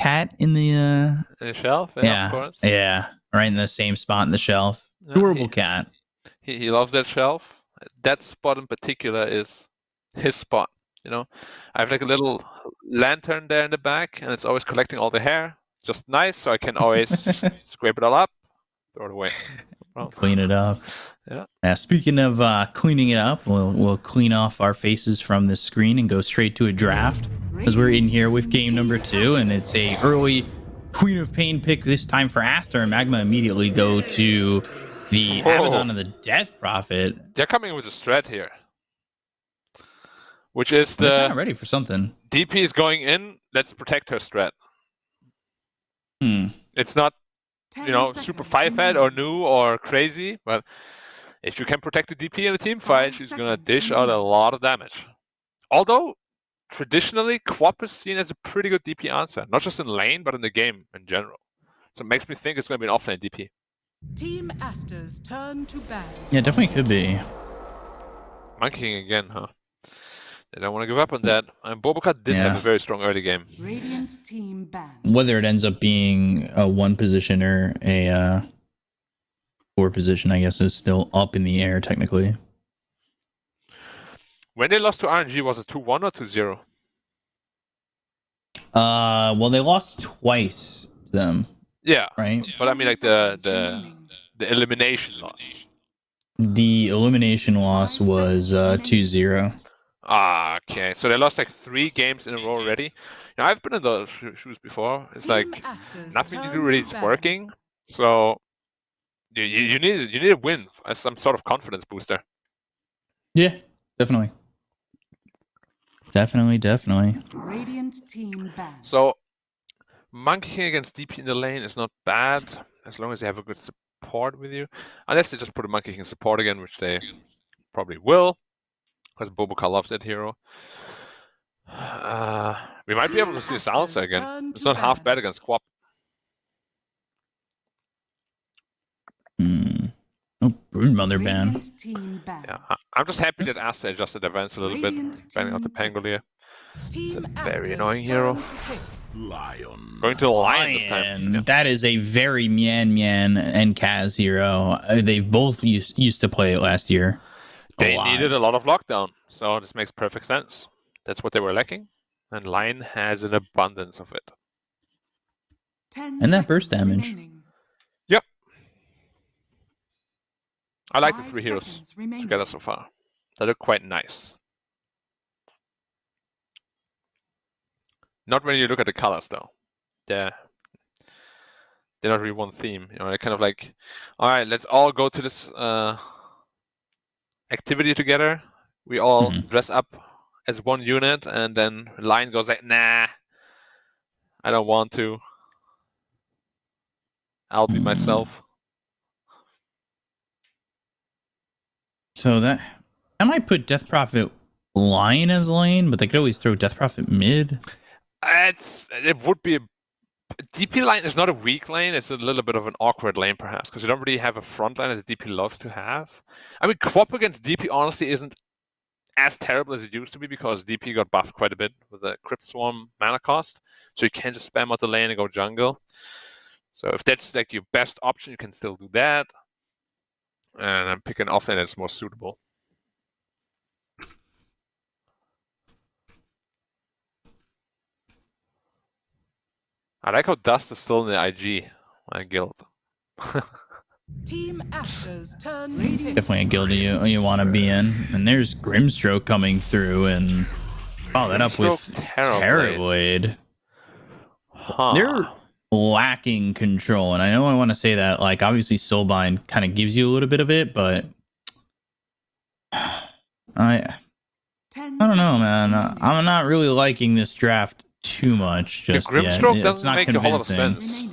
cat in the shelf? yeah, of course. Yeah, right in the same spot in the shelf. Yeah, Adorable cat. He loves that shelf. That spot in particular is his spot. You know, I have like a little lantern there in the back, and it's always collecting all the hair. Just nice, so I can always scrape it all up, throw it away. Clean it up. Yeah. Speaking of cleaning it up, we'll clean off our faces from this screen and go straight to a draft, because we're in here with game number 2, and it's a early Queen of Pain pick this time for Aster, and Magma immediately go to the Abaddon of the Death Prophet. They're coming with a strat here, which is They're kind of ready for something. DP is going in. Let's protect her strat. It's not, super five-head or new or crazy, but if you can protect the DP in a team fight, she's gonna dish out a lot of damage. Although traditionally, Quap is seen as a pretty good DP answer, not just in lane, but in the game in general. So it makes me think it's gonna be an offlane DP. Team Aster's turn to ban. Yeah, definitely could be. Monkeying again, huh? They don't want to give up on that. And Bobokat did have a very strong early game. Radiant team ban. Whether it ends up being a 1 position or a 4 position, I guess, is still up in the air technically. When they lost to RNG, was it 2-1 or 2-0? Well, they lost twice to them. Yeah, right. But I mean, like the elimination loss. The elimination loss was 2-0. Okay, so they lost like 3 games in a row already. I've been in those shoes before. It's like nothing you do really is working. So you need a win as some sort of confidence booster. Yeah, definitely. Definitely. Radiant team ban. So monkeying against DP in the lane is not bad as long as you have a good support with you. Unless they just put a monkeying support again, which they probably will, because Boboka loves that hero. We might be able to see Salsa again. It's not half bad against Quap. Oh, Broodmother ban. Yeah, I'm just happy that Aster adjusted advance a little bit, banning out the Pangolier. It's a very annoying hero. Going to the Lion this time. Yeah. That is a very Mian and Kaz hero. They both used to play it last year. They needed a lot of lockdown, so this makes perfect sense. That's what they were lacking, and Lion has an abundance of it. And that burst damage. Yep. I like the 3 heroes together so far. They look quite nice. Not when you look at the colors, though. They're not really one theme. They're kind of like, all right, let's all go to this activity together. We all dress up as one unit, and then Lion goes like, nah, I don't want to. I'll be myself. So that I might put Death Prophet Lion as lane, but they could always throw Death Prophet mid. It would be DP lane is not a weak lane. It's a little bit of an awkward lane, perhaps, because you don't really have a front line that DP loves to have. I mean, Quap against DP honestly isn't as terrible as it used to be, because DP got buffed quite a bit with the Crypt Swarm mana cost. So you can just spam out the lane and go jungle. So if that's like your best option, you can still do that. And I'm picking offlane that's more suitable. I like how Dust is still in the IG, my guild. Team Aster's turn. Definitely a guild you want to be in. And there's Grimstroke coming through and follow that up with Terrorblade. Huh. They're lacking control, and I know I want to say that, like, obviously Soulbind kind of gives you a little bit of it, but I don't know, man. I'm not really liking this draft too much just the Grimstroke yet. doesn't make a whole lot of sense.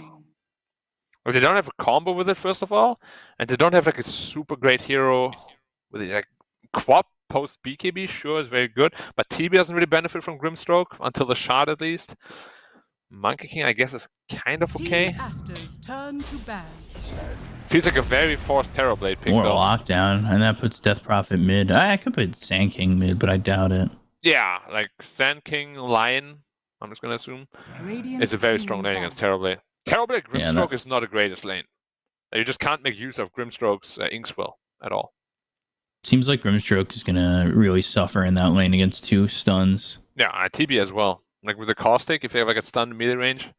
Well, they don't have a combo with it, first of all, and they don't have like a super great hero with it. Like Quap post BKB, sure, is very good, but TB doesn't really benefit from Grimstroke until the shard, at least. Monkey King, I guess, is kind of okay. Feels like a very forced Terrorblade pick, More though. lockdown, and that puts Death Prophet mid. I could put Sand King mid, but I doubt it. Yeah, like Sand King, Lion, I'm just going to assume. Radiant It's a very team strong lane ban. against Terrorblade. Terrorblade Yeah, Grimstroke is not the greatest lane. You just can't make use of Grimstroke's Inkswell at all. Seems like Grimstroke is gonna really suffer in that lane against 2 stuns. Yeah, TB as well. Like with the Caustic, if you ever get stunned in melee range,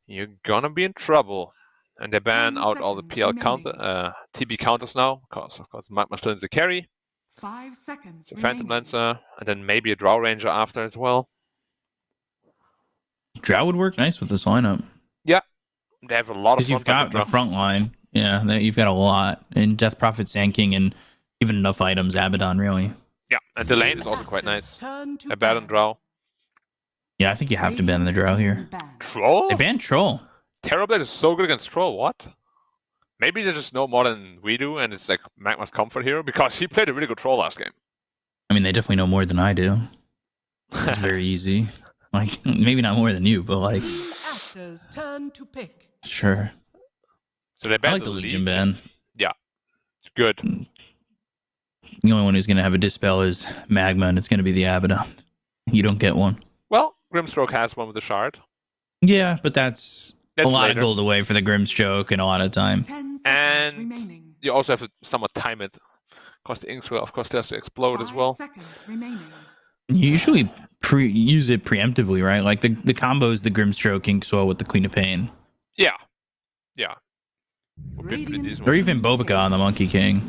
you're gonna be in trouble. And they ban 10 out all the seconds PL counter, remaining. TB counters now, because of course Magma still needs a carry, 5 seconds the remaining. Phantom Lancer, and then maybe a Drow Ranger after as well. Drow would work nice with this lineup. Yeah, they have a lot of Because you've got the front line. Yeah, you've got a lot. And Death Prophet, Sand King, and even enough items, Abaddon, really. Yeah, and the lane is also quite nice. Abaddon Drow. Yeah, I think you have to ban the Drow here. Troll? They banned Troll. Terrorblade is so good against Troll, what? Maybe they just know more than we do, and it's like Magma's comfort hero, because he played a really good Troll last game. I mean, they definitely know more than I do. It's very easy. Like, maybe not more than you, but like... Team Aster's turn to pick. Sure. So they I banned like the Legion ban. Yeah, it's good. The only one who's going to have a Dispel is Magma, and it's going to be the Abaddon. You don't get one. Well, Grimstroke has one with the shard. Yeah, but that's a lot later. of gold away for the Grimstroke and a lot of time. 10 seconds And remaining. you also have to somewhat time it, because the Inkswell, of course, has to explode as 5 well. seconds remaining. You usually use it preemptively, right? Like the combo is the Grimstroke Inkswell with the Queen of Pain. Yeah. Would be pretty Radiant decent. Or even Bobica on the Monkey King.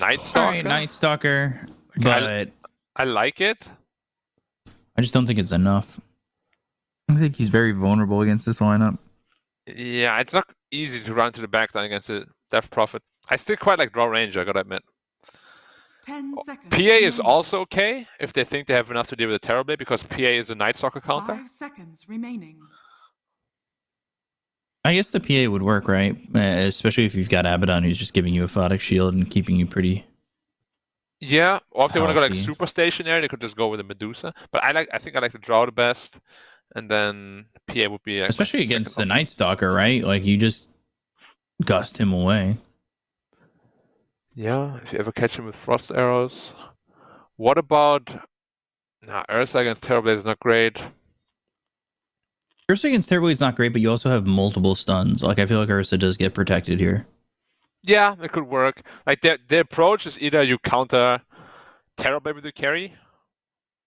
Night All Stalker? right, Night Stalker. Okay, But I like it. I just don't think it's enough. I think he's very vulnerable against this lineup. Yeah, it's not easy to run to the backline against a Death Prophet. I still quite like Draw Ranger, I gotta admit. 10 seconds PA is remaining. also okay if they think they have enough to deal with the Terrorblade, because PA is a Night Stalker counter. 5 seconds remaining. I guess the PA would work, right? Especially if you've got Abaddon who's just giving you a Photic Shield and keeping you pretty... Yeah, or if they want to go like Healthy. super stationary, they could just go with the Medusa. But I think I like the Draw the best, and then PA would be like Especially my against the second Night Stalker, right? Like, you just gust him away. Yeah, if you ever catch him with frost arrows. What about... Nah, Ursa against Terrorblade is not great. Ursa against Terrorblade is not great, but you also have multiple stuns. Like, I feel like Ursa does get protected here. Yeah, it could work. Like, the approach is either you counter Terrorblade with your carry,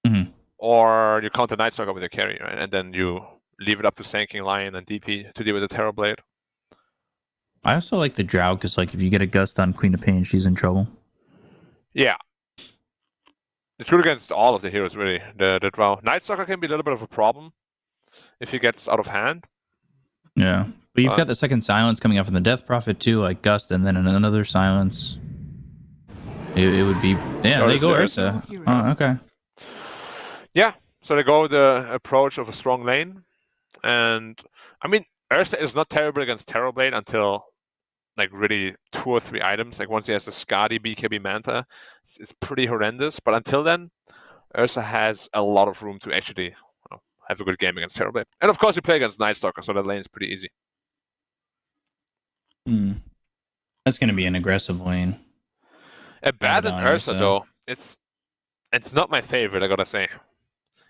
Mhm. or you counter Night Stalker with your carry, right? And then you leave it up to Sand King, Lion, and DP to deal with the Terrorblade. I also like the Drow, because, like, if you get a gust on Queen of Pain, she's in trouble. Yeah. It's good against all of the heroes, really, the Drow. Night Stalker can be a little bit of a problem if he gets out of hand. Yeah. But you've got the second silence coming out from the Death Prophet, too, like Gust, and then another silence. It would be... Yeah, there you go, Ursa. Oh, okay. Yeah, so they go with the approach of a strong lane. And, I mean, Ursa is not terrible against Terrorblade until, like, really 2 or 3 items. Like, once he has the Skadi, BKB Manta, it's pretty horrendous. But until then, Ursa has a lot of room to actually have a good game against Terrorblade. And, of course, you play against Night Stalker, so that lane is pretty easy. That's going to be an aggressive lane. Abaddon Abaddon, Ursa, though, it's not my favorite, I gotta say.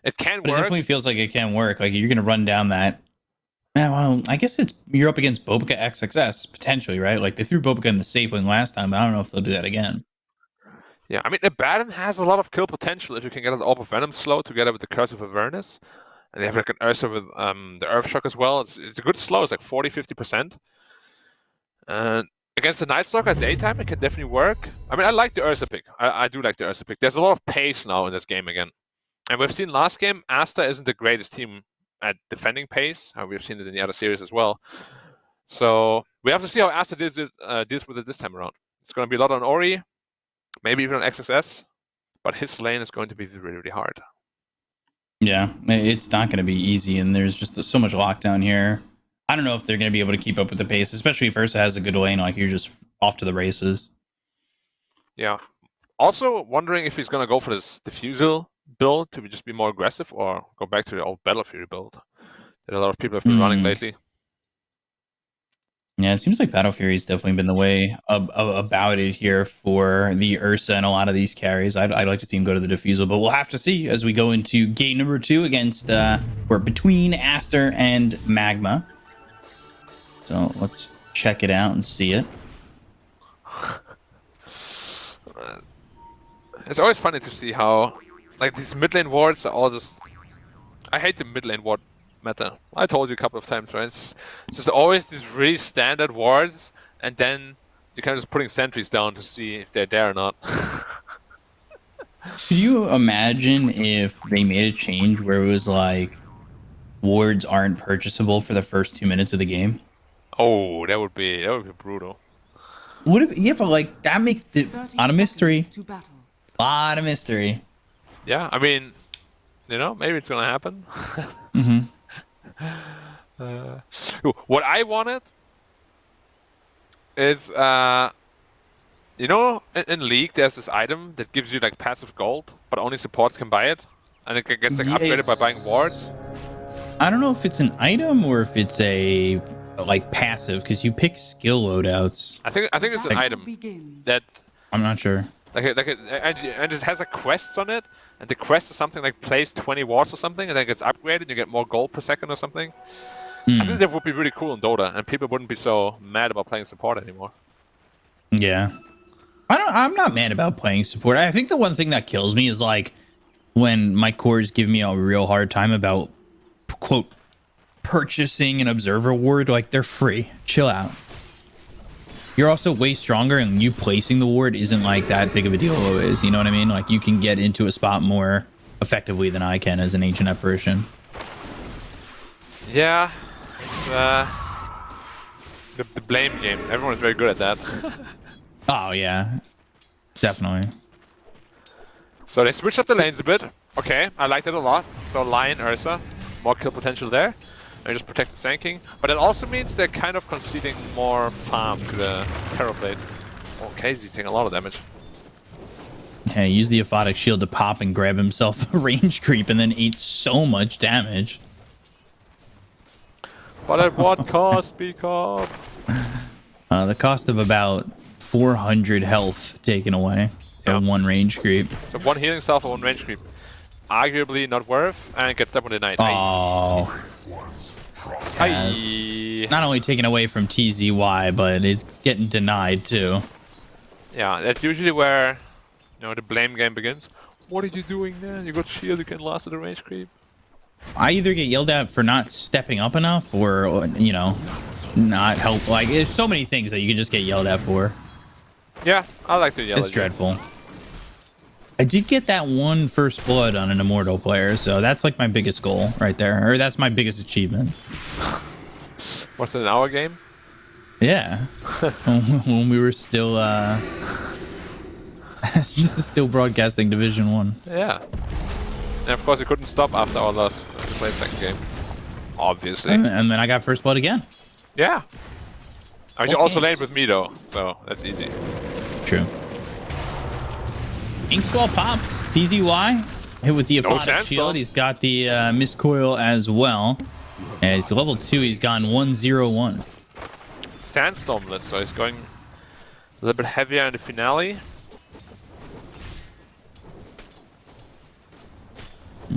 It can But it work. definitely feels like it can work. Like, you're going to run down that... Yeah, well, I guess you're up against Bobica XXS, potentially, right? Like, they threw Bobica in the safe lane last time, but I don't know if they'll do that again. Yeah, I mean, Abaddon has a lot of kill potential if you can get an Orb of Venom slow together with the Curse of Avernus. And they have like an Ursa with the Earth Shock as well. It's a good slow. It's like 40-50%. And against the Night Stalker at daytime, it can definitely work. I mean, I like the Ursa pick. I do like the Ursa pick. There's a lot of pace now in this game again. And we've seen last game, Aster isn't the greatest team at defending pace. We've seen it in the other series as well. So we have to see how Aster deals with it this time around. It's going to be a lot on Ori, maybe even on XSS. But his lane is going to be really, really hard. Yeah, it's not going to be easy, and there's just so much lockdown here. I don't know if they're going to be able to keep up with the pace, especially if Ursa has a good lane, like you're just off to the races. Yeah. Also wondering if he's going to go for this Diffusal build to just be more aggressive, or go back to the old Battle Fury build that a lot of people have been running lately. Yeah, it seems like Battle Fury's definitely been the way about it here for the Ursa and a lot of these carries. I'd like to see him go to the Diffusal, but we'll have to see as we go into game number 2 against we're between Aster and Magma. So let's check it out and see it. It's always funny to see how, like, these mid lane wards are all just... I hate the mid lane ward meta. I told you a couple of times, right? It's just always these really standard wards, and then you're kind of just putting sentries down to see if they're there or not. Could you imagine if they made a change where it was like wards aren't purchasable for the first 2 minutes of the game? Oh, that would be brutal. Would it? Yeah, but like that makes it a 30 lot of mystery. seconds to battle. A lot of mystery. Yeah, I mean, you know, maybe it's gonna happen. Mm-hmm. What I wanted is, you know, in League there's this item that gives you like passive gold, but only supports can buy it, and it gets like upgraded by buying wards. I don't know if it's an item or if it's a like passive because you pick skill loadouts. I think it's an item Begins. that I'm not sure. and it has like quests on it, and the quest is something like place 20 wards or something, and then it gets upgraded and you get more gold per second or something. I think that would be really cool in Dota, and people wouldn't be so mad about playing support anymore. Yeah. I'm not mad about playing support. I think the one thing that kills me is like when my cores give me a real hard time about quote purchasing an observer ward. Like, they're free. Chill out. You're also way stronger, and you placing the ward isn't like that big of a deal always. You know what I mean? Like, you can get into a spot more effectively than I can as an ancient apparition. Yeah, it's, the blame game. Everyone is very good at that. Oh yeah, definitely. So they switched up the lanes a bit. Okay, I like that a lot. So Lion, Ursa, more kill potential there. And just protect the Sand But it also means they're kind of conceding more farm to the Terrorblade. Okay, he's taking a lot of damage. Yeah, use the Aphotic Shield to pop and grab himself a range creep and then eat so much damage. But at what cost, Beacon? The cost of about 400 health taken away from one range creep. So one healing self or one range creep. Arguably not worth, and gets up on the night. Oh. Yes. Not only taken away from TZY, but it's getting denied too. Yeah, that's usually where, you know, the blame game begins. What are you doing there? You got shield, you can last at the range creep. I either get yelled at for not stepping up enough or, you know, not help. Like, there's so many things that you can just get yelled at for. Yeah, I like to yell at you. It's dreadful. I did get that one first blood on an immortal player, so that's like my biggest goal right there. Or that's my biggest achievement. What's it, an hour game? Yeah. When we were still still broadcasting Division 1. Yeah. And of course, you couldn't stop after our loss. I just played second game. Obviously. And then I got first blood again. Yeah. I mean, you also laid with me though, so that's easy. True. Inkswell pops. TZY hit with the Aphotic Shield. He's got the Miscoil as well. And he's level 2. He's gone 1-0-1. Sandstormless, so he's going a little bit heavier in the finale.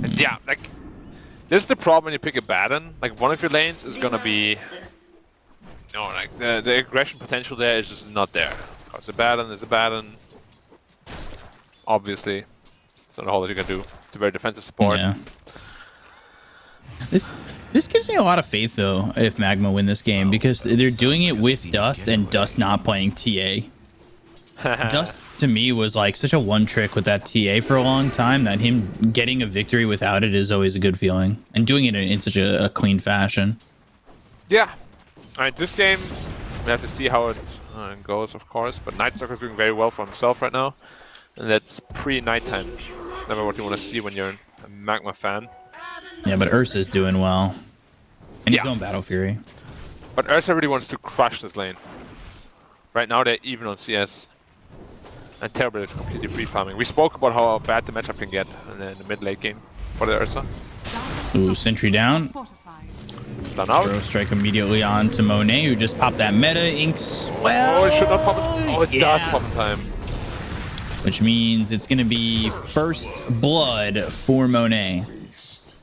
And yeah, like, this is the problem when you pick a Baron. Like, one of your lanes is gonna be... No, like, the aggression potential there is just not there. Because a Baron is a Baron. Obviously. It's not a whole lot you can do. It's a very defensive support. Yeah. This gives me a lot of faith, though, if Magma win this game, because they're doing it with Dust and Dust not playing TA. Dust, to me, was like such a one-trick with that TA for a long time that him getting a victory without it is always a good feeling. And doing it in such a clean fashion. Yeah. Alright, this game, we have to see how it goes, of course. But Nightstalker's doing very well for himself right now. And that's pre-nighttime. It's never what you want to see when you're a Magma fan. Yeah, but Ursa's doing well. And he's going Battle Fury. But Ursa really wants to crush this lane. Right now they're even on CS. And Terrorblade is completely free farming. We spoke about how bad the matchup can get in the mid-late game for the Ursa. Ooh, sentry down. Stun out. Throw strike immediately on to Monet, who just popped that meta ink swell. Oh, it should not pop it. Oh, it does pop in time. Which means it's going to be first blood for Monet.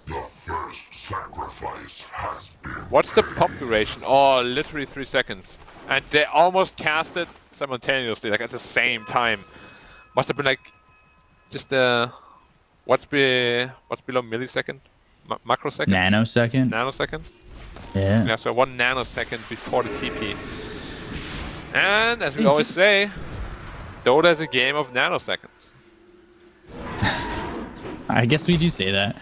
The first sacrifice has been. What's the pop duration? Oh, literally 3 seconds. And they almost cast it simultaneously, like at the same time. Must have been like just what's below millisecond? Macrosecond? Nanosecond. Nanosecond? Yeah. Yeah, so 1 nanosecond before the TP. And as we always say, Dota is a game of nanoseconds. I guess we do say that.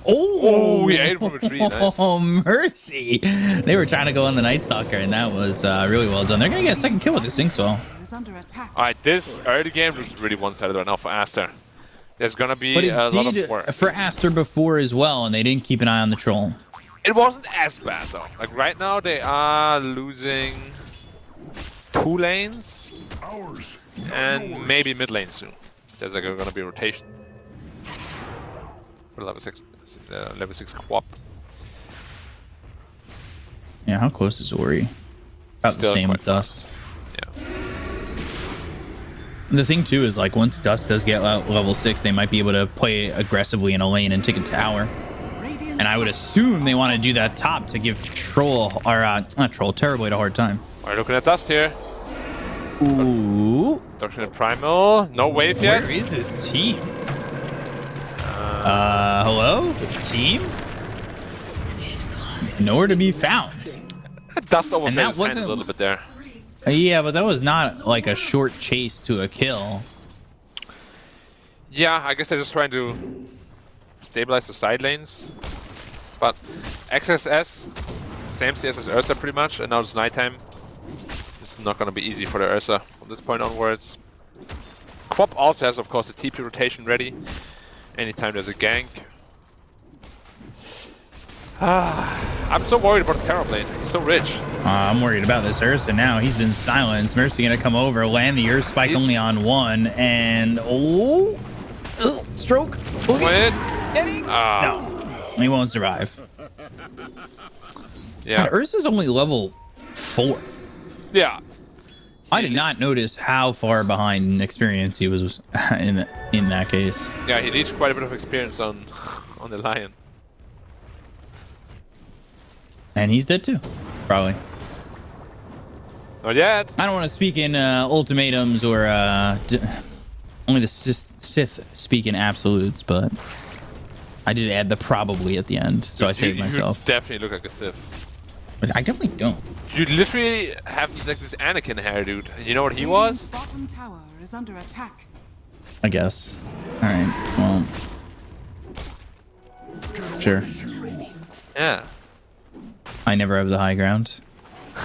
Oh, he ate from a tree. Nice. Oh, mercy. They were trying to go on the Night Stalker, and that was really well done. They're going to get a second kill with this Inkswell. Is under attack. Alright, this early game looks really one-sided right now for Aster. There's gonna be But a lot it of work. did for Aster before as well, and they didn't keep an eye on the troll. It wasn't as bad though. Like right now they are losing 2 lanes Ours. and maybe mid lane soon. There's like gonna be a rotation. For level 6 co-op. Yeah, how close is Ori? About the Still same quite with Dust. Yeah. The thing too is like once Dust does get level 6, they might be able to play aggressively in a lane and take a tower. Radiant And I would assume they want to do that top to give Troll or not Troll, Terrorblade a hard time. We're looking at Dust here. Ooh, Doctrine and Primal. No wave yet. where is his team? Hello, team? Nowhere to be found. Dust overplayed And that his hand a wasn't- little bit there. Yeah, but that was not like a short chase to a kill. Yeah, I guess they're just trying to stabilize the side lanes. But XSS, same CS as Ursa pretty much, and now it's nighttime. It's not going to be easy for the Ursa from this point onwards. Quap also has, of course, the TP rotation ready. Anytime there's a gank. I'm so worried about his Terrorblade. He's so rich. I'm worried about this Ursa now. He's been silenced. Mercy gonna come over, land the Earth Spike only on 1, and stroke. Wait. Getting? No, he won't survive. Yeah. God, Ursa's only level 4. Yeah. I did not notice how far behind in experience he was in that case. Yeah, he reached quite a bit of experience on the Lion. And he's dead too, probably. Not yet. I don't want to speak in ultimatums or only the Sith speak in absolutes, but I did add the probably at the end, so I saved myself. You definitely look like a Sith. But I definitely don't. You literally have like this Anakin hair, dude. And you know what he was? Bottom tower is under attack. I guess. All right. Well, sure. Yeah. I never have the high ground.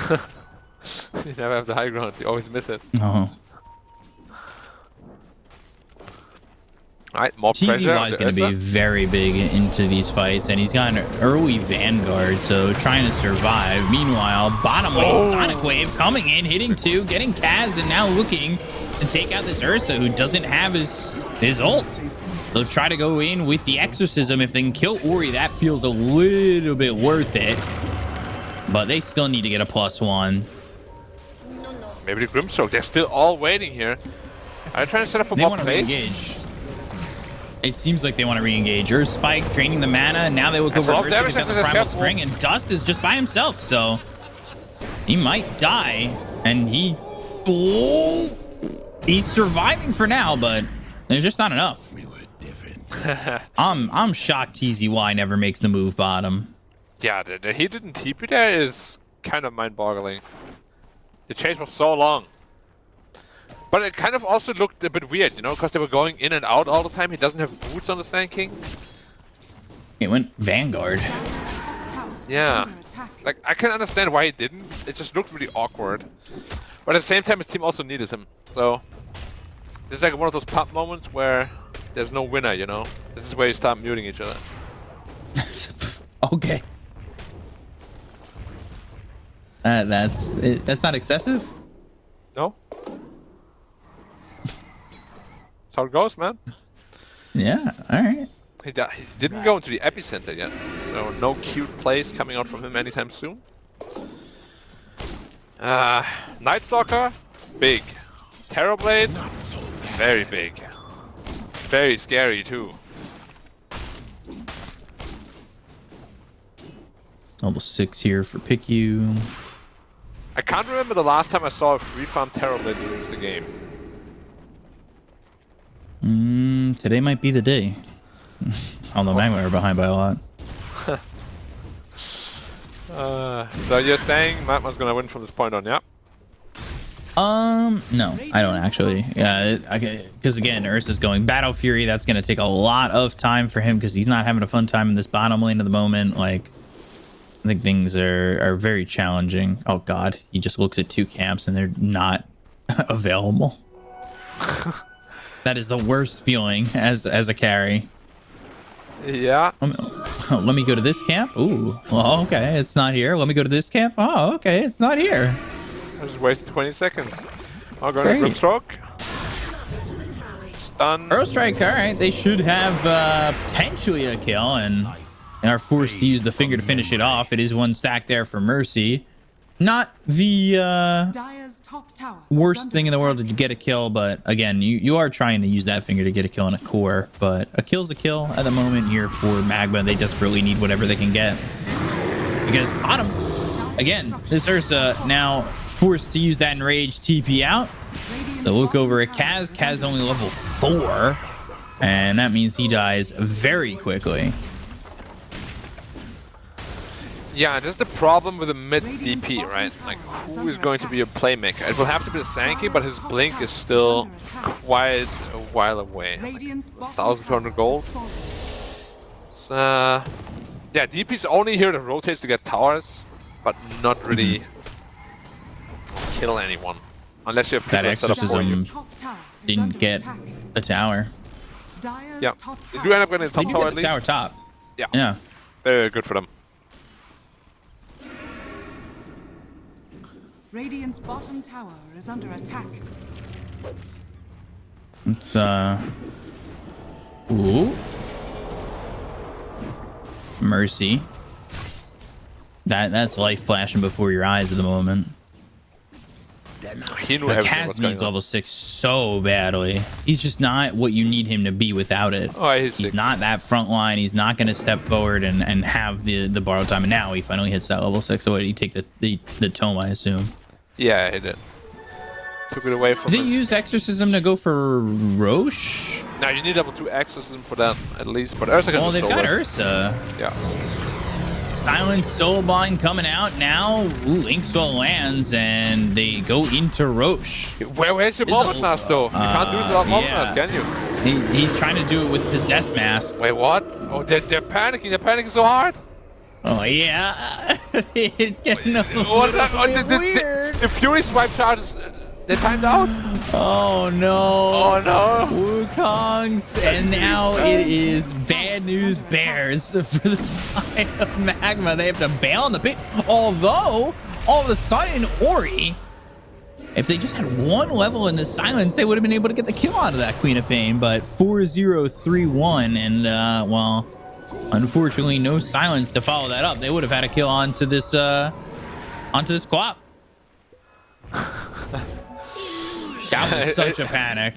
You never have the high ground. You always miss it. Oh. Alright, more pressure. TZY is going to be very big into these fights, and he's got an early Vanguard, so trying to survive. Meanwhile, bottom lane, Sonic Wave coming in, hitting 2, getting Kaz, and now looking to take out this Ursa, who doesn't have his ult. They'll try to go in with the Exorcism. If they can kill Ori, that feels a little bit worth it. But they still need to get a +1. Maybe the Grimstroke. They're still all waiting here. Are they trying to set up for They more want to plays? re-engage. It seems like they want to re-engage. Earth Spike draining the mana, and now they look That's over all Ursa damage, because of the that's Primal careful. Spring, and Dust is just by himself, so he might die. And he's surviving for now, but there's just not enough. We were different. I'm shocked TZY never makes the move bottom. Yeah, that he didn't TP there is kind of mind-boggling. The chase was so long. But it kind of also looked a bit weird, you know, because they were going in and out all the time. He doesn't have boots on the Sand King. It went Vanguard. Dire's top tower Yeah. is under attack. Like, I can understand why he didn't. It just looked really awkward. But at the same time, his team also needed him. So, this is like one of those pop moments where there's no winner, you know? This is where you start muting each other. Okay. That's not excessive? No? That's how it goes, man. Yeah, all right. He didn't go into the epicenter yet. So no cute plays coming out from him anytime soon. Night Stalker, big. Terrorblade, very big. Very scary too. Level 6 here for PICU. I can't remember the last time I saw a free farm Terrorblade lose the game. Today might be the day. Although Magma are behind by a lot. So you're saying Magma's gonna win from this point on, yeah? No, I don't actually. Yeah, because again, Ursa's going Battle Fury. That's going to take a lot of time for him because he's not having a fun time in this bottom lane at the moment. Like, I think things are very challenging. Oh God, he just looks at 2 camps and they're not available. That is the worst feeling as a carry. Yeah. Let me go to this camp. Ooh, well, okay, it's not here. Let me go to this camp. Oh, okay, it's not here. I just wasted 20 seconds. Oh, going to Great. Grimstroke. Stun. Earl Strike, all right. They should have potentially a kill and are forced to use the finger to finish it off. It is 1 stack there for Mercy. Not the Dire's top tower is worst under thing in the world attack. to get a kill, but again, you are trying to use that finger to get a kill in a core. But a kill's a kill at the moment here for Magma. They desperately need whatever they can get. Because bottom, again, this Ursa now forced to use that enraged TP out. So look over at Kaz. Kaz only level 4. And that means he dies very quickly. Yeah, that's the problem with the mid DP, right? Like, who is going to be a playmaker? It will have to be the Sankey, but his blink is still quite a while away. Like, Radiant's bottom 1,200 tower gold. has fallen. It's, yeah, DP's only here to rotate to get towers, but not really kill anyone. Unless you have That people set up for you. exorcism Dire's top tower is didn't under get attack. the tower. Dire's Yeah, top they tower do end up getting the is top They under do tower get at the tower least. top. Yeah, Yeah. very good for them. Radiant's bottom tower is under attack. It's ooh. Mercy. That's life flashing before your eyes at the moment. He knew The everything Kaz was going needs on. level 6 so badly. He's just not what you need him to be without it. Oh, he's He's 6. not that front line. He's not going to step forward and have the borrow time. And now he finally hits that level 6. So what, he take the tome, I assume. Yeah, he did. Took it away from Did they his... use Exorcism to go for Roche? Now you need level 2 exorcism for that at least, but Ursa can Well, they've solo got it. Ursa. Yeah. Silent Soulbind coming out now. Ooh, Inkswell lands and they go into Roche. Where's your Is moment it- mask though? You can't do it without moment yeah. mask, can you? He's trying to do it with Possess Mask. Wait, what? Oh, they're panicking. They're panicking so hard. Oh, yeah. It's getting a What little the, bit weird. the Fury swipe charges, they timed out. Oh, no. Oh no. Wukong's. And now it is bad news bears for the side of Magma. They have to bail on the pit. Although, all of a sudden, Ori, if they just had 1 level in the silence, they would have been able to get the kill out of that Queen of Pain. But 4-0-3-1. And, well, unfortunately, no silence to follow that up. They would have had a kill onto this quap. That was such a panic.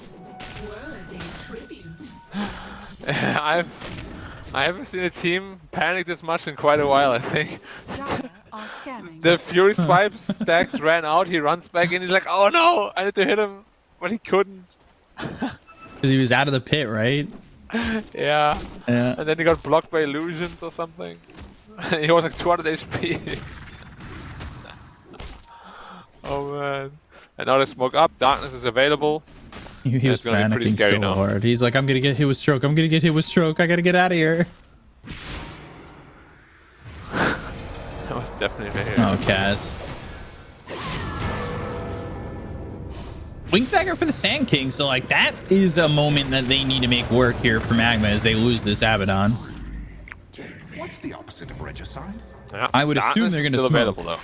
I haven't seen a team panic this much in quite a while, I think. Dire are scanning. The Fury swipe stacks ran out, he runs back in, he's like, oh no, I need to hit him, but he couldn't. Because he was out of the pit, right? Yeah. Yeah. And then he got blocked by illusions or something. He was like 200 HP. Oh man. And now they smoke up, darkness is available. He was It's gonna be pretty panicking scary so now. hard. He's like, I'm gonna get hit with stroke. I'm gonna get hit with stroke. I gotta get out of here. That was definitely very Oh, Kaz. Wing Dagger for the Sand King. So, like, that is a moment that they need to make work here for Magma as they lose this Abaddon. What's the opposite of regicide? Yeah. I would assume Darkness they're is gonna still smoke. available though.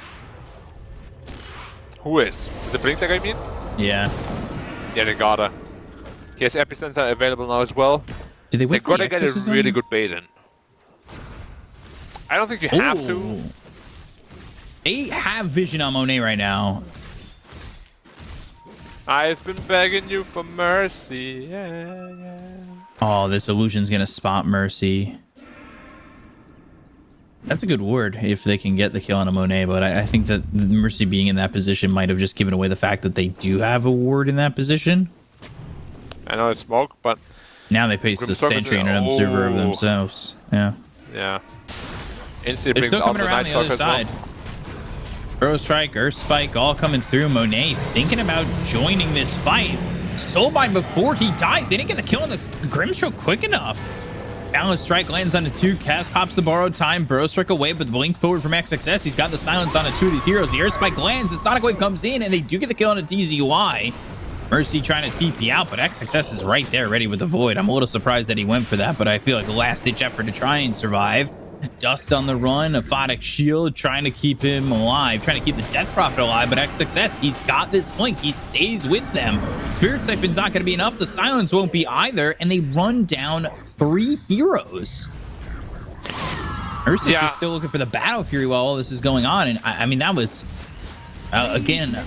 Who is? The Blink Dagger, I mean? Yeah. Yeah, they gotta. He has Epicenter available now as well. Did they They wait for the gotta get a exorcism? really good bait in. I don't think you have to. Ooh. They have vision on Monet right now. I've been begging you for mercy. Yeah, yeah. Oh, this illusion's gonna spot Mercy. That's a good ward if they can get the kill on a Monet, but I think that Mercy being in that position might have just given away the fact that they do have a ward in that position. I know it's smoke, but Now they place the sentry and an observer of themselves. Yeah. yeah. They're Instantly still coming around the other side. Burrow Strike, Earth Spike, all coming through. Monet thinking about joining this fight. Soulbind before he dies. They didn't get the kill on the Grimstroke quick enough. Balance Strike lands on a 2. Cast pops the borrowed time. Burrow Strike away, but the blink forward from XXS. He's got the silence on a 2 of these heroes. The Earth Spike lands. The Sonic Wave comes in, and they do get the kill on a DZY. Mercy trying to TP out, but XXS is right there ready with the Void. I'm a little surprised that he went for that, but I feel like a last-ditch effort to try and survive. Dust on the run, Aphotic Shield trying to keep him alive, trying to keep the Death Prophet alive, but XXS, he's got this blink. He stays with them. Spirit Siphon's not going to be enough. The Silence won't be either, and they run down 3 heroes. Ursus is still looking for the Battle Fury while all this is going on, and I mean, that was, again,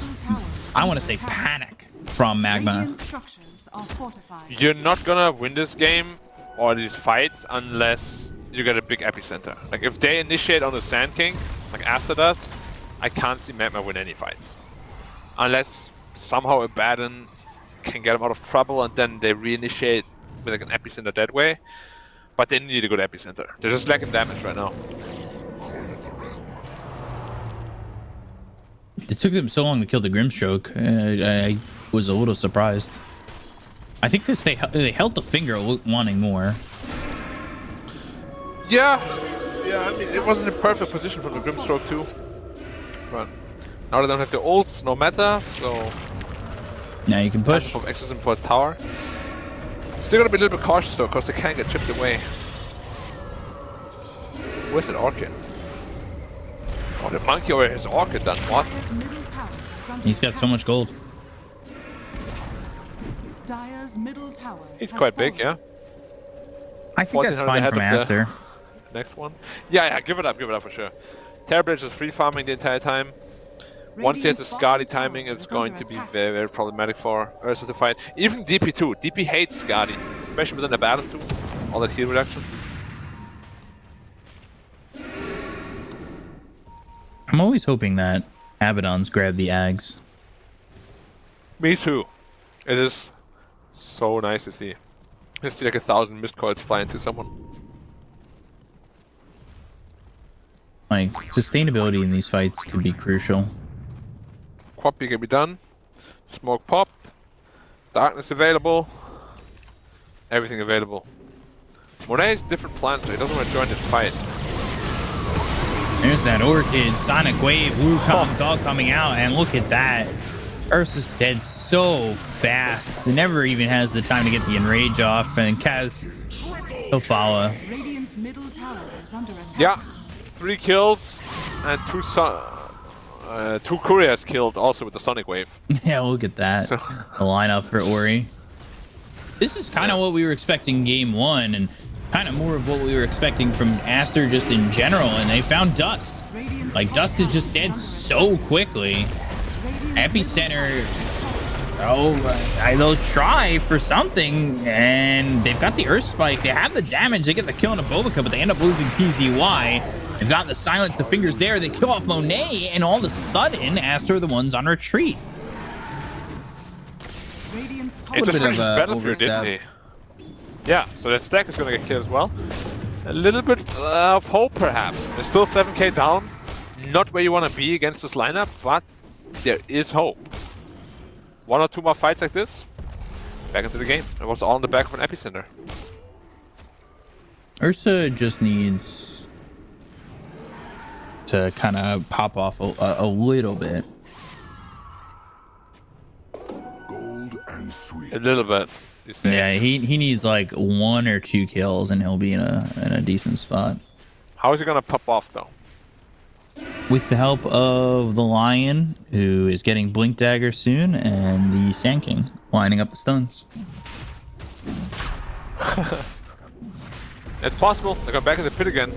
I want to say panic from Magma. Radiant structures are fortified. You're not gonna win this game or these fights unless you get a big epicenter. Like if they initiate on the Sand King, like Aster does, I can't see Magma win any fights. Unless somehow Abaddon can get them out of trouble and then they reinitiate with like an epicenter that way. But they need a good epicenter. They're just lacking damage right now. It took them so long to kill the Grimstroke. I was a little surprised. I think because they held the finger wanting more. Yeah, I mean, it wasn't a perfect position from the Grimstroke too. But now they don't have the ults, no matter, so... Now you can push. From Exorcism for a tower. Still gonna be a little bit cautious though, because they can't get chipped away. Where's that Orchid? Oh, the monkey over his Orchid done what? Dire's middle tower is under He's got attack. so much gold. Dire's middle tower He's has quite big, fallen. yeah? I think that's 1400 fine ahead from of the- Aster. Next one. Yeah, give it up for sure. Terrorblade is free farming the entire time. Once he has the Radiant's Skadi bottom tower timing, it's is going under to be attack. very, very problematic for Ursa to fight. Even DP too. DP hates Skadi, especially within the battle too. All that heal reduction. I'm always hoping that Abaddon's grab the Ags. Me too. It is so nice to see. Just see like 1,000 missed coils fly into someone. Like, sustainability in these fights could be crucial. Quappy can be done. Smoke popped. Darkness available. Everything available. Monet has different plans, so he doesn't want to join this fight. There's that Orchid, Sonic Wave, Wukong's all coming out, and look at that. Ursa's dead so fast. He never even has the time to get the Enrage off, and Kaz, he'll follow. Radiant's middle tower is under attack. Yeah. 3 kills and 2 couriers killed also with the Sonic Wave. Yeah, look at that. So- The lineup for Ori. This is kind of what we were expecting game 1, and kind of more of what we were expecting from Aster just in general, and they found Dust. Radiant's Like, top Dust is tower just is dead under so quickly. attack. Radiant's Epicenter, they'll try for something, and they've got the Earth Spike. They have the damage. They get the kill on a Bobica, but they end up losing TZY. They've got the silence, the fingers there. They kill off Monet, and all of a sudden, Aster are the ones on retreat. Radiant's top It just bit of, finished Battlefield, overstep. didn't he? Yeah, so that stack is going to get cleared as well. A little bit of hope, perhaps. They're still 7k down. Not where you want to be against this lineup, but there is hope. 1 or 2 more fights like this, back into the game. It was all in the back of an epicenter. Ursa just needs to kind of pop off a little bit. Gold and sweet. A little bit, you say. Yeah, he needs like 1 or 2 kills, and he'll be in a decent spot. How is he going to pop off, though? With the help of the Lion, who is getting Blink Dagger soon, and the Sand King lining up the stuns. It's possible. They're going back in the pit again.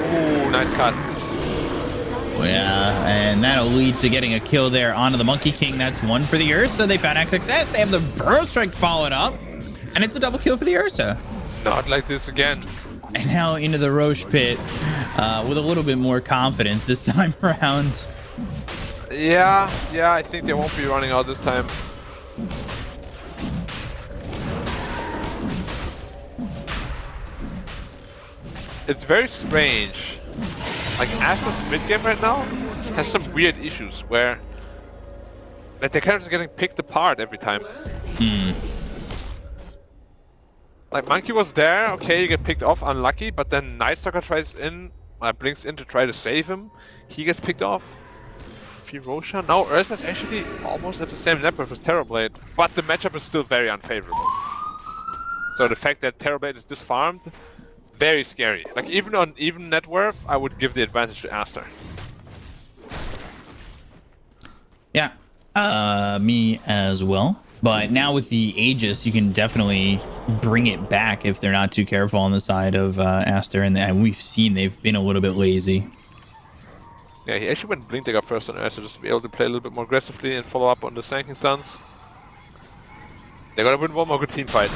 Ooh, nice cut. Yeah, and that'll lead to getting a kill there onto the Monkey King. That's one for the Ursa. They found success. They have the Burrow Strike followed up, and it's a double kill for the Ursa. Not like this again. And now into the Roche pit with a little bit more confidence this time around. Yeah, I think they won't be running out this time. It's very strange. Like, Aster's mid-game right now has some weird issues where like, they're kind of just getting picked apart every time. Like, Monkey was there, okay, you get picked off, unlucky, but then Night Stalker blinks in to try to save him. He gets picked off. Firosha. Now Ursa's actually almost at the same net worth as Terrorblade, but the matchup is still very unfavorable. So the fact that Terrorblade is disfarmed, very scary. Like, even on even net worth, I would give the advantage to Aster. Yeah, me as well. But now with the Aegis, you can definitely bring it back if they're not too careful on the side of Aster. And we've seen they've been a little bit lazy. Yeah, he actually went Blink Dagger first on Aster just to be able to play a little bit more aggressively and follow up on the Sanking stuns. They're gonna win one more good team fight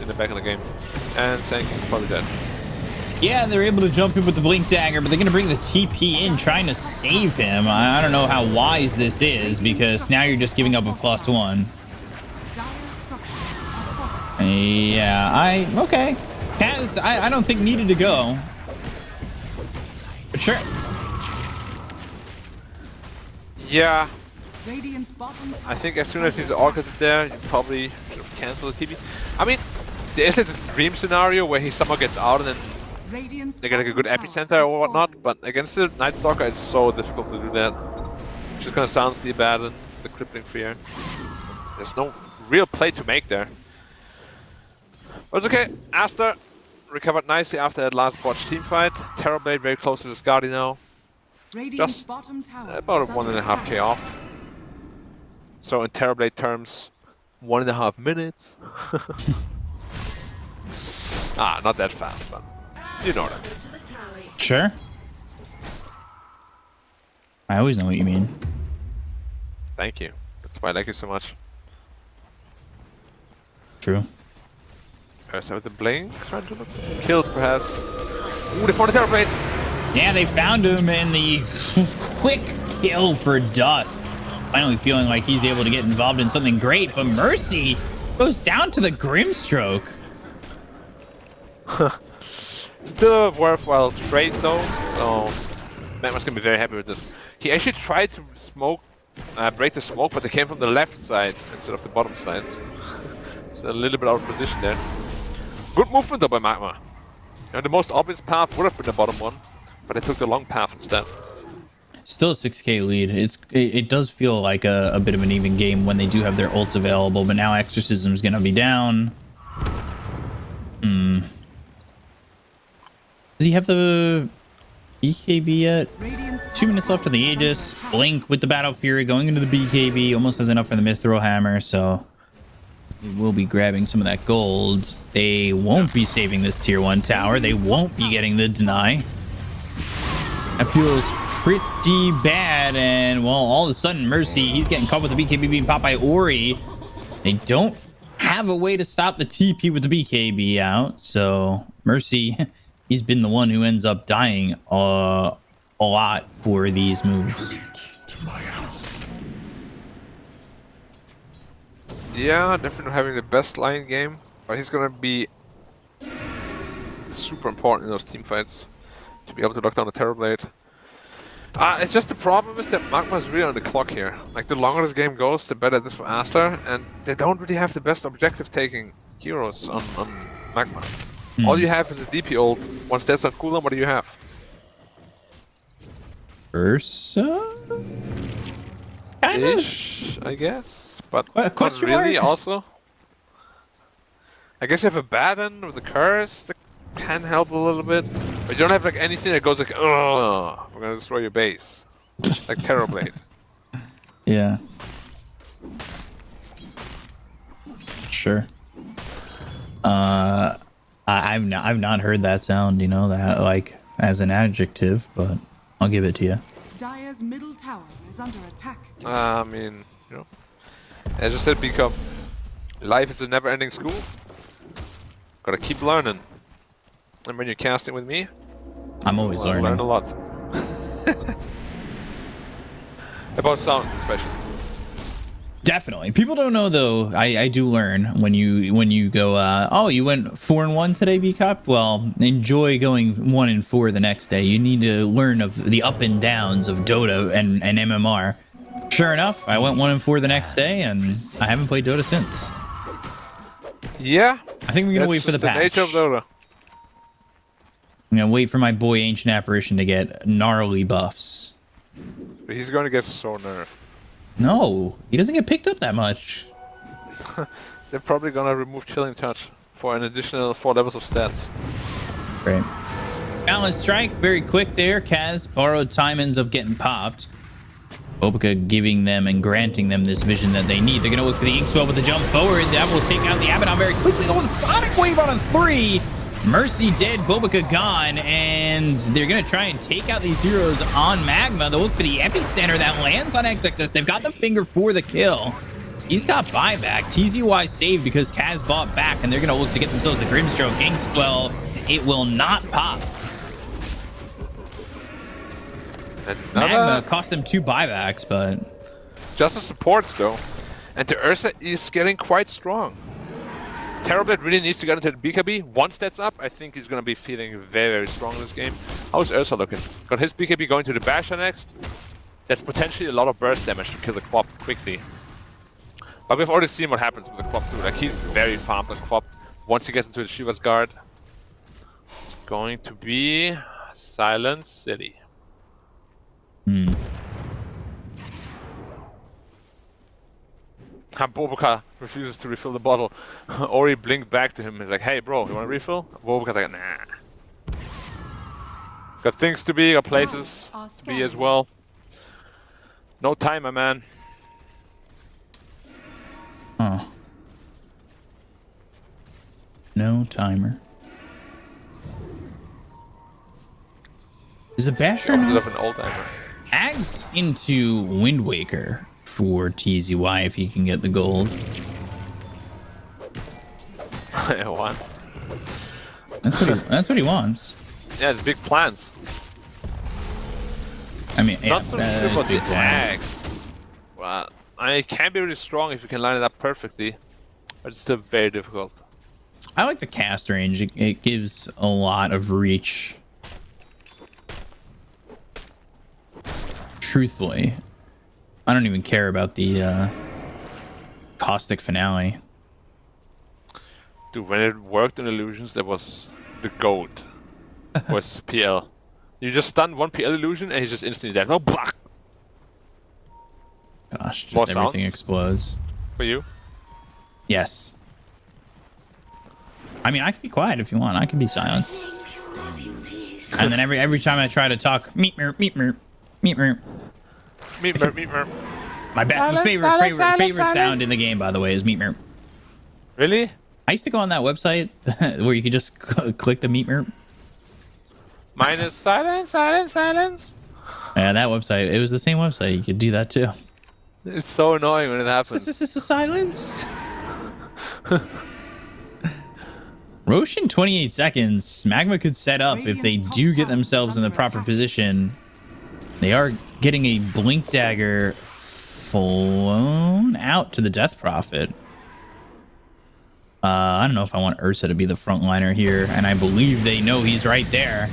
in the back of the game. And Sanking's probably dead. Yeah, they're able to jump in with the Blink Dagger, but they're going to bring the TP in, trying to save him. I don't know how wise this is, because now you're just giving up a +1. Yeah, okay. Kaz, I don't think needed to go. But sure. Yeah, Radiant's bottom tower I think as soon as he's orchestrated there, you probably should have canceled the TP. I mean, there's like this dream scenario where he somehow gets out and then Radiant's they get like a good bottom epicenter tower or whatnot, but against the Night Stalker, it's so difficult to do that. Just gonna silence the Abaddon, the Crippling Fear. There's no real play to make there. But it's okay. Aster recovered nicely after that last botched team fight. Terrorblade very close to the Skadi now. Radiant's Just bottom tower about a is under 1.5k attack. off. So in Terrorblade terms, 1.5 minutes. Not that fast, but you know what I mean. Sure. I always know what you mean. Thank you. That's why I like you so much. True. First with the blink, trying to look for some kills perhaps. Ooh, they found the Terrorblade! Yeah, they found him, and the quick kill for Dust. Finally feeling like he's able to get involved in something great, but Mercy goes down to the Grimstroke. Still a worthwhile trade though, so Magma's gonna be very happy with this. He actually tried to break the smoke, but they came from the left side instead of the bottom side. So a little bit out of position there. Good movement though by Magma. You know, the most obvious path would have been the bottom one, but they took the long path instead. Still a 6k lead. It does feel like a bit of an even game when they do have their ults available, but now Exorcism's gonna be down. Does he have the BKB yet? 2 minutes left on the Aegis. Blink with the Battle Fury going into the BKB. Almost has enough for the Mithril Hammer, so we will be grabbing some of that gold. They won't be saving this tier 1 tower. They won't be getting the deny. That feels pretty bad, and well, all of a sudden Mercy, he's getting caught with the BKB being popped by Ori. They don't have a way to stop the TP with the BKB out, so Mercy, he's been the one who ends up dying a lot for these moves. To my house. Yeah, definitely not having the best line game, but he's gonna be super important in those team fights to be able to lock down the Terrorblade. It's just the problem is that Magma is really on the clock here. Like, the longer this game goes, the better it is for Aster, and they don't really have the best objective-taking heroes on Magma. All you have is a DP ult. Once that's on cooldown, what do you have? Ursa? Kind of. Ish, I guess, but not Question really. mark? Also, I guess you have a Abaddon with the curse that can help a little bit, but you don't have like anything that goes like, "Oh, we're gonna destroy your base," like Terrorblade. Yeah. Sure. I've not heard that sound. You know that, like, as an adjective, but I'll give it to you. Dire's middle tower is under attack. I mean, you know, as I said, Become life is a never-ending school. Gotta keep learning. And when you're casting with me, I'm always I learning. learn a lot. About sounds, especially. Definitely. People don't know though. I do learn when you go. Oh, you went 4-1 today, B Cup. Well, enjoy going 1-4 the next day. You need to learn of the up and downs of Dota and MMR. Sure enough, I went 1-4 the next day, and I haven't played Dota since. Yeah. I think we're gonna wait for the patch. Nature of Dota. I'm gonna wait for my boy Ancient Apparition to get gnarly buffs. But he's gonna get so nerfed. No, he doesn't get picked up that much. They're probably gonna remove Chilling Touch for an additional 4 levels of stats. Great. Balance Strike, very quick there. Kaz, borrowed time ends up getting popped. Opica giving them and granting them this vision that they need. They're going to look for the Inkswell with the jump forward. That will take out the Abaddon very quickly. Oh, the Sonic Wave on a 3. Mercy dead, Bobica gone, and they're going to try and take out these heroes on Magma. They'll look for the Epicenter that lands on XXS. They've got the finger for the kill. He's got buyback. TZY saved because Kaz bought back, and they're going to look to get themselves the Grimstroke. Inkswell, it will not pop. Magma cost them 2 buybacks, but... Just the supports, though. And the Ursa is getting quite strong. Terrorblade really needs to get into the BKB. Once that's up, I think he's going to be feeling very, very strong in this game. How's Ursa looking? Got his BKB going to the Basher next. That's potentially a lot of burst damage to kill the Quap quickly. But we've already seen what happens with the Quap too. Like, he's very farmed on Quap. Once he gets into the Shiva's Guard, it's going to be Silent City. Hmm. Bobuka refuses to refill the bottle. Ori blinked back to him. He's like, hey bro, you want to refill? Bobuka's like, nah. Got things to be, got places to be as well. No time, my man. Oh. No timer. Is the Basher Opposite of an old timer. Ags into Wind Waker for TZY if he can get the gold. What? That's what he wants. Yeah, it's big plans. I mean, yeah, Not so sure about the big plans. Ags. Well, it can be really strong if you can line it up perfectly, but it's still very difficult. I like the cast range. It gives a lot of reach. Truthfully, I don't even care about the caustic finale. Dude, when it worked in Illusions, that was the GOAT. Was PL. You just stun one PL illusion and he's just instantly dead. No block. Gosh, just More everything sounds? explodes. For you? Yes. I mean, I can be quiet if you want. I can be silent. And then every time I try to talk, meet mer, meet mer, meet mer. Meet mer, meet mer. My favorite sound in the game, by the way, is meet mer. Really? I used to go on that website where you could just click the meet mer. Mine is silence, silence, silence. Yeah, that website. It was the same website. You could do that too. It's so annoying when it happens. This is a silence. Roshan 28 seconds. Magma could set up if they do get themselves in the proper position. They are getting a blink dagger flown out to the Death Prophet. I don't know if I want Ursa to be the frontliner here, and I believe they know he's right there.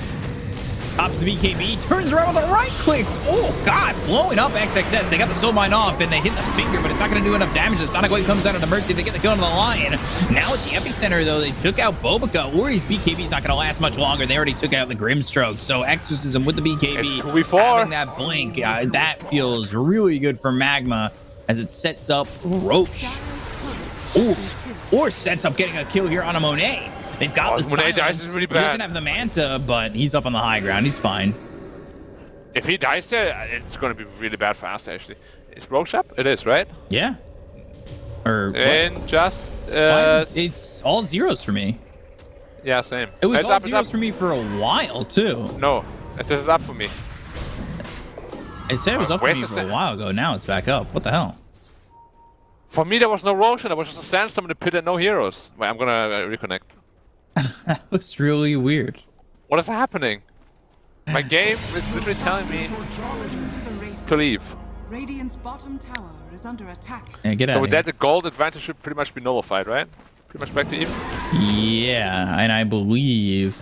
Pops the BKB, turns around with the right clicks. Oh, God, blowing up XXS. They got the soul mine off, and they hit the finger, but it's not going to do enough damage. The Sonic Wave comes out of the Mercy. They get the kill on the Lion. Now at the Epicenter, though, they took out Bobica. Ori's BKB is not going to last much longer. They already took out the Grimstroke. So Exorcism with the BKB. It's 2v4. Having that blink, that feels really good for Magma as it sets up Roche. Ooh, or sets up getting a kill here on a Monet. They've got the Monet silence. dies is really He doesn't bad. have the Manta, but he's up on the high ground. He's fine. If he dies there, it's going to be really bad for Aster, actually. Is Roche up? It is, right? Yeah. Or what? And just... Why is it's all zeros for me. Yeah, same. It was It's all up, it's zeros up. for me for a while too. No, it says it's up for me. It said it was up for Where's me the for a sa- while ago. Now it's back up. What the hell? For me, there was no Roshan. There was just a sandstorm in the pit and no heroes. Wait, I'm gonna reconnect. That was really weird. What is happening? My game is literally telling me To the Radiant. to leave. Radiant's bottom tower is under attack. Yeah, get out So of with here. that, the gold advantage should pretty much be nullified, right? Pretty much back to even. Yeah, and I believe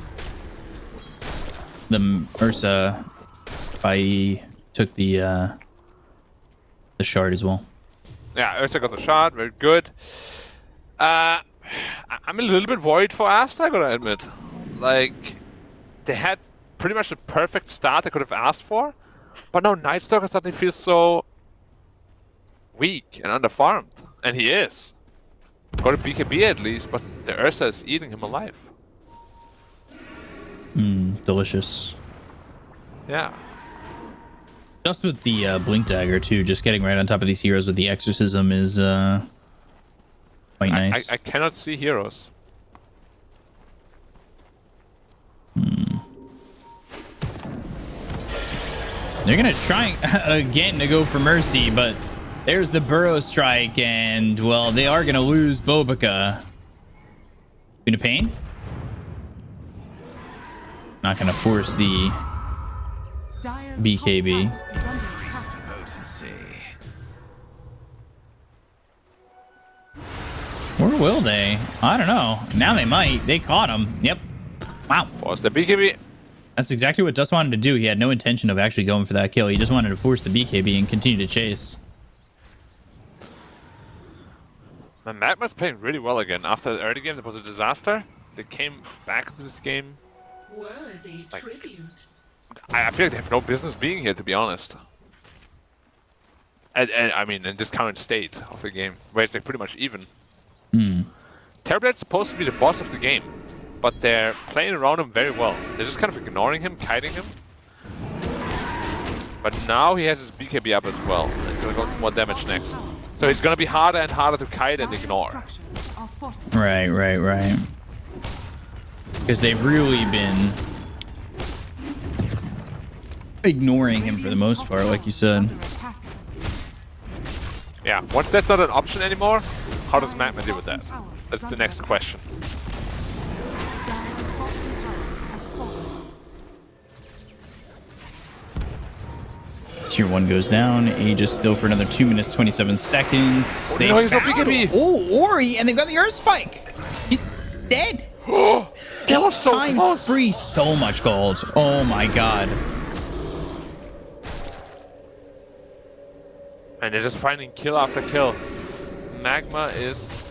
the Ursa took the shard as well. Yeah, Ursa got the shot. Very good. I'm a little bit worried for Aster, I gotta admit. Like, they had pretty much the perfect start they could have asked for, but now Night Stalker suddenly feels so weak and underfarmed, and he is. Got a BKB at least, but the Ursa is eating him alive. Delicious. Yeah. Just with the blink dagger too, just getting right on top of these heroes with the exorcism is quite nice. I cannot see heroes. They're gonna try again to go for mercy, but there's the burrow strike, and well, they are gonna lose Bobica. Gonna pain? Not gonna force the Dire's BKB. top tower is under attack. Or will they? I don't know. Now they might. They caught him. Yep. Wow. Force the BKB. That's exactly what Dust wanted to do. He had no intention of actually going for that kill. He just wanted to force the BKB and continue to chase. And Magma's playing really well again. After the early game, that was a disaster. They came back to this game. Worthy Like- tribute. I feel like they have no business being here, to be honest. And I mean, in this current state of the game, where it's like pretty much even. Terrorblade's supposed to be the boss of the game, but they're playing around him very well. They're just kind of ignoring him, kiting him. But now he has his BKB up as well. And he's gonna go to more damage next. So it's gonna be harder and harder to kite and Dire's ignore. structures are fortified. Right. Because they've really been ignoring him for the most part, like you said. Yeah, once that's not an option anymore, how does Magma deal with that? That's the next question. Dire's bottom tower has fallen. Tier 1 goes down. Aegis still for another 2 minutes, 27 seconds. no, he's not BKB. Oh, Ori, and they've got the Earth Spike. He's dead. That was so Times close. free so much gold. Oh my god. And they're just finding kill after kill. Magma is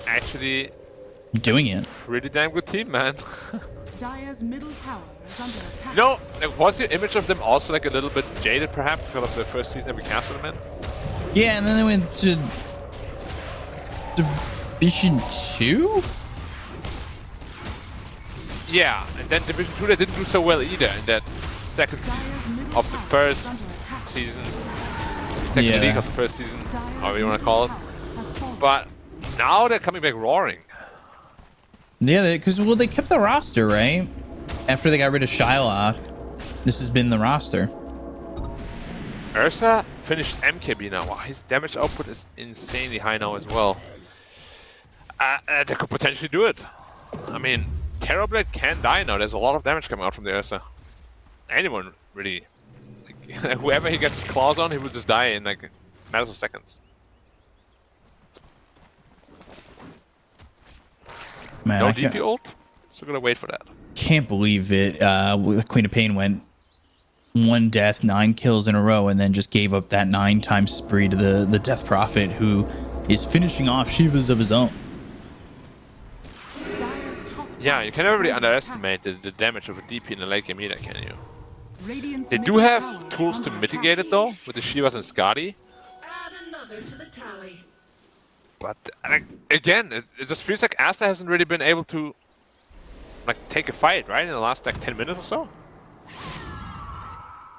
actually Doing it. pretty damn good team, man. Dire's middle tower is under attack. You know, was the image of them also like a little bit jaded, perhaps, because of the first season that we casted them in? Yeah, and then they went to Division 2? Yeah, and then Division 2 they didn't do so well either in that second Dire's season middle of the tower is first under attack. season. Second Yeah. league of the first season, Dire's however you want to middle call it. tower has fallen. But now they're coming back roaring. Yeah, because, well, they kept the roster, right? After they got rid of Shylock, this has been the roster. Ursa finished MKB now. Wow, his damage output is insanely high now as well. They could potentially do it. I mean, Terrorblade can die now. There's a lot of damage coming out from the Ursa. Anyone, really. Like, whoever he gets his claws on, he will just die in like matters of seconds. Man, No I DP ult? So gonna wait for that. can't believe it. Queen of Pain went 1 death, 9 kills in a row, and then just gave up that 9-time spree to the Death Prophet, who is finishing off Shivas of his own. Dire's top Yeah, tower you can never really is under underestimate the damage of a DP in a late game either, can you? attack. Radiant's They do middle have tower is tools to under mitigate attack. it though, with the Shivas and Skadi. Add another to the tally. But again, it just feels like Aster hasn't really been able to like take a fight, right? In the last like 10 minutes or so.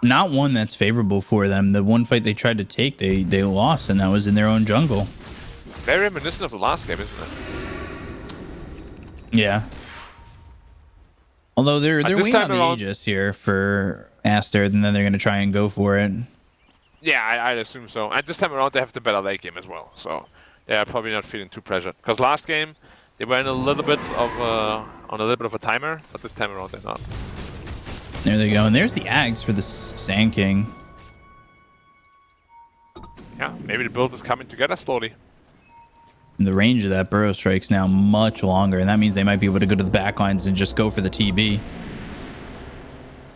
Not one that's favorable for them. The one fight they tried to take, they lost, and that was in their own jungle. Very reminiscent of the last game, isn't it? Yeah. Although they're this waiting time on the around- Aegis here for Aster, and then they're going to try and go for it. Yeah, I'd assume so. And this time around, they have the better late game as well. So they are probably not feeling too pressured. Because last game, they were in a little bit of on a little bit of a timer, but this time around they're not. There they go. And there's the Ags for the Sand King. Yeah, maybe the build is coming together slowly. And the range of that Burrow Strike's now much longer, and that means they might be able to go to the back lines and just go for the TB.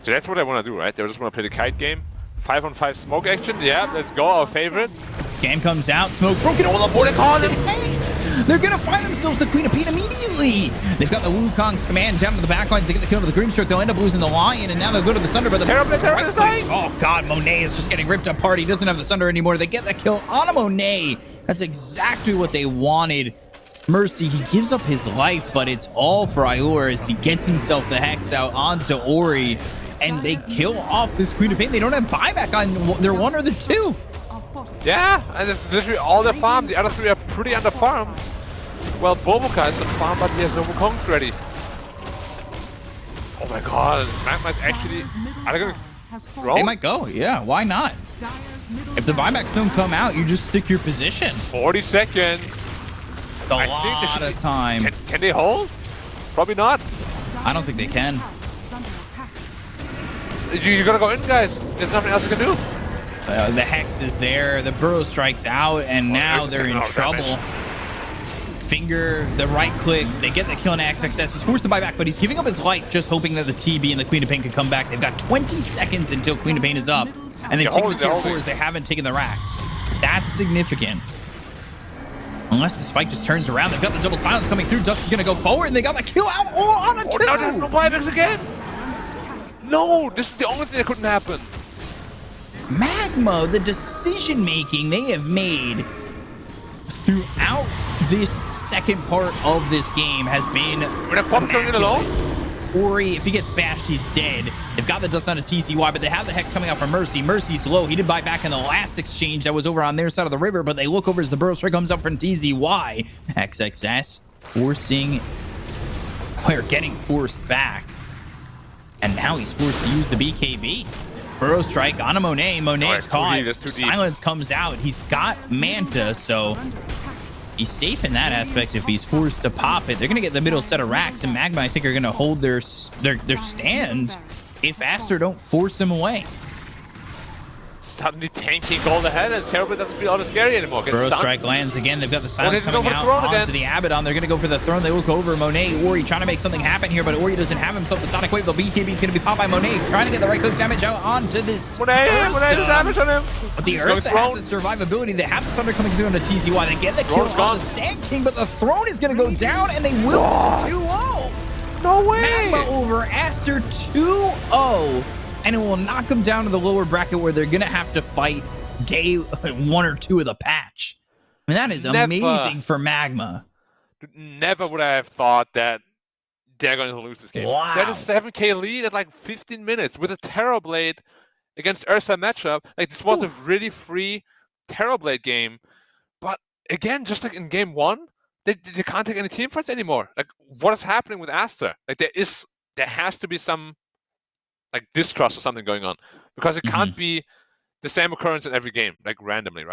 So that's what I want to do, right? They just want to play the kite game. 5-on-5 smoke action. Yeah, let's go. Our favorite. Scam comes out, smoke broken all the border call, and Hanks! They're gonna find themselves the Queen of Pain immediately! They've got the Wukong's command down to the back lines. They get the kill with the Grimstroke. They'll end up losing the Lion, and now they'll go to the Sunder, but the Terrible, terrible, right. Oh god, Monet is just getting ripped apart. He doesn't have the Sunder anymore. They get the kill on a Monet. That's exactly what they wanted. Mercy, he gives up his life, but it's all for Ior as he gets himself the Hex out onto Ori. And they kill off this Queen of Pain. They don't have buyback on their one or the two. Yeah, and it's literally all their farm. The other three are pretty underfarmed. Well, Boboka is on farm, but he has no Wukongs ready. Oh my god, Magma is actually... Are they gonna throw? They might go, yeah, why not? If the buybacks don't come out, you just stick your position. 40 seconds. It's a lot of time. Can they hold? Probably not. I don't think they can. You gotta go in, guys. There's nothing else you can do. The Hex is there. The Burrow Strike's out, and now they're in trouble. Damage. Finger, the right clicks. They get the kill, and XXS is forced to buy back, but he's giving up his life, just hoping that the TB and the Queen of Pain can come back. They've got 20 seconds until Queen of Pain is up, and they've taken the tier 4s. They haven't taken the racks. That's significant. Unless the spike just turns around. They've got the double silence coming through. Dust is going to go forward, and they got the kill out on a 2. Oh, no, there's no buybacks again. No, this is the only thing that couldn't happen. Magma, the decision making they have made throughout this second part of this game has been... When a Pop's going in alone? Ori, if he gets bashed, he's dead. They've got the dust on a TCY, but they have the Hex coming out from Mercy. Mercy's low. He did buy back in the last exchange that was over on their side of the river, but they look over as the Burrow Strike comes up from TZY. XXS forcing... They're getting forced back. And now he's forced to use the BKB. Burrow Strike on a Monet. Monet caught. Silence comes out. He's got Manta, so he's safe in that aspect if he's forced to pop it. They're going to get the middle set of racks, and Magma, I think, are going to hold their stand if Aster don't force him away. Suddenly tanking gold ahead, and Terrible doesn't feel all that scary anymore. Burrow Strike lands again. They've got the silence coming out onto the Abaddon. They're going to go for the throne. They look over Monet. Ori trying to make something happen here, but Ori doesn't have himself the Sonic Wave. The BKB is going to be popped by Monet, trying to get the right click damage out onto this Monet does damage on him. But the Ursa has the survivability. They have the Thunder coming through on the TZY. They get the kill on the Sand King, but the throne is going to go down, and they will 2-0. No way. Magma over Aster 2-0. And it will knock them down to the lower bracket where they're going to have to fight day 1 or 2 of the patch. I mean, that is amazing for Magma. Never would I have thought that they're going to lose this game. Wow. They had a 7k lead at like 15 minutes with a Terrorblade against Ursa matchup. Like, this was a really free Terrorblade game. But again, just like in game 1, they can't take any team fights anymore. Like, what is happening with Aster? Like, there has to be some like distrust or something going on, because it can't be the same occurrence in every game, like randomly, right?